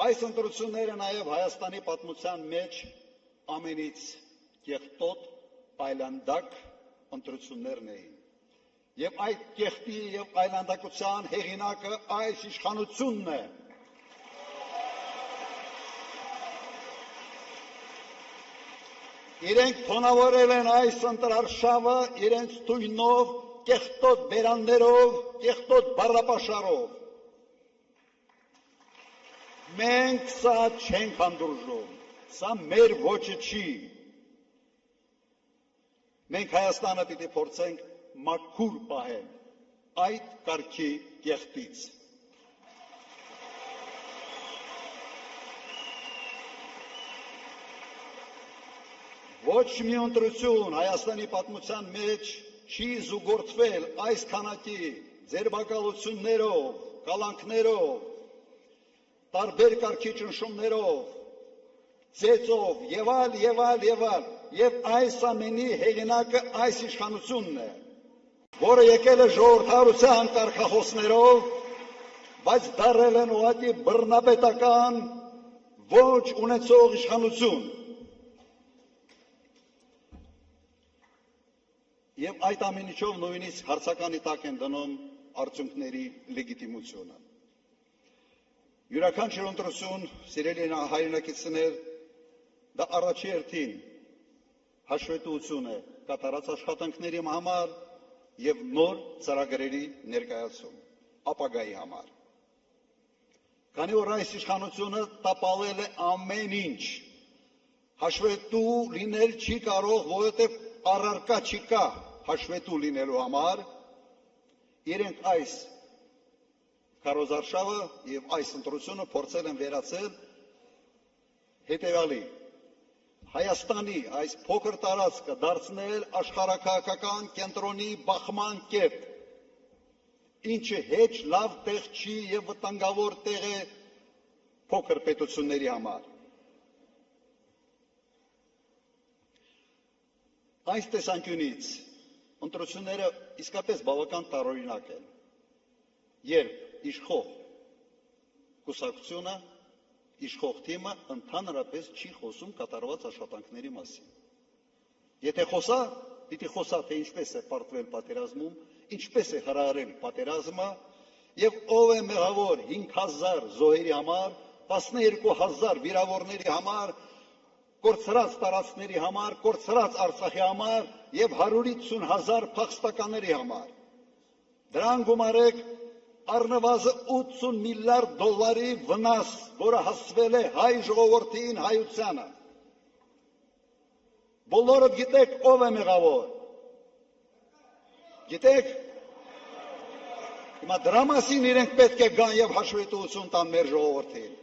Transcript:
Այս ընտրությունները նաև Հայաստանի պատմության մեջ ամենից կեղտոտ, այլանդակ ընտրություններն էին։ Եվ այդ կեղտի և այլանդակության հեղինակը այս իշխանությունն է։ Իրենք թոնավորել են այս ընտրարշավը իրենց թույնով, կեղտոտ բերաններով, կեղտոտ բառապաշարով։ Մենք սա չենք հանդուրժում, սա մեր ոճը չի։ Մենք Հայաստանը պիտի փորձենք մաքուր պահել այդ կարգի կեղտից։ Ոչ մի ընտրություն Հայաստանի պատմության մեջ չի զուգորդվել այս քանակի ձերբակալություններով, կալանքներով, տարբեր կարգի ճնշումներով, ծեծով եւ այլ, եւ այս ամենի հեղինակը այս իշխանությունն է, որը եկել է ժողովրդավարության կարգախոսներով, բայց դարձել են ուղղակի բռնապետական ոճ ունեցող իշխանություն։ Եվ այդ ամենիչով նույնիսկ հարցականի տակ են դնում արդյունքների լեգիտիմությունը։ Յուրաքանչյուր ընտրություն, սիրելի հայրենակիցներ, դա առաջի հերթին հաշվետվություն է կատարած աշխատանքների համար եւ նոր ծրագրերի ներկայացում, ապագայի համար։ Քանի որ այս իշխանությունը տապալել է ամեն ինչ, հաշվետու լինել չի կարող, որովհետեւ առարկա չկա հաշվետու լինելու համար, իրենք այս քարոզարշավը եւ այս ընտրությունը փորձել են վերացել հետեւյալի. Հայաստանի այս փոքր տարածքը դարձնել աշխարհաքաղաքական կենտրոնի բախման կետ, ինչը հեչ լավ տեղ չի եւ վտանգավոր տեղ է փոքր պետությունների համար։ Այս տեսանկյունից ընտրությունները իսկապես բավական տարօրինակ են, երբ իշխող կուսակցությունը, իշխող թիմը ընդհանրապես չի խոսում կատարված աշխատանքների մասին։ Եթե խոսա, պիտի խոսա, թե ինչպես է պարտվել պատերազմում, ինչպես է հրահրել պատերազմը եւ ով է մեղավոր 5000 զոհերի համար, 12000 վիրավորների համար, կորցրած տարածքների համար, կորցրած Արցախի համար եւ 150,000 փախստականների համար։ Դրան գումարեք առնվազն 80 միլիարդ դոլարի վնաս, որը հասցվել է հայ ժողովրդին, հայությանը։ Բոլորը գիտեք ով է մեղավոր։ Գիտեք։ Հիմա դրա մասին իրենք պետք է գան եւ հաշվետվություն տան մեր ժողովրդին։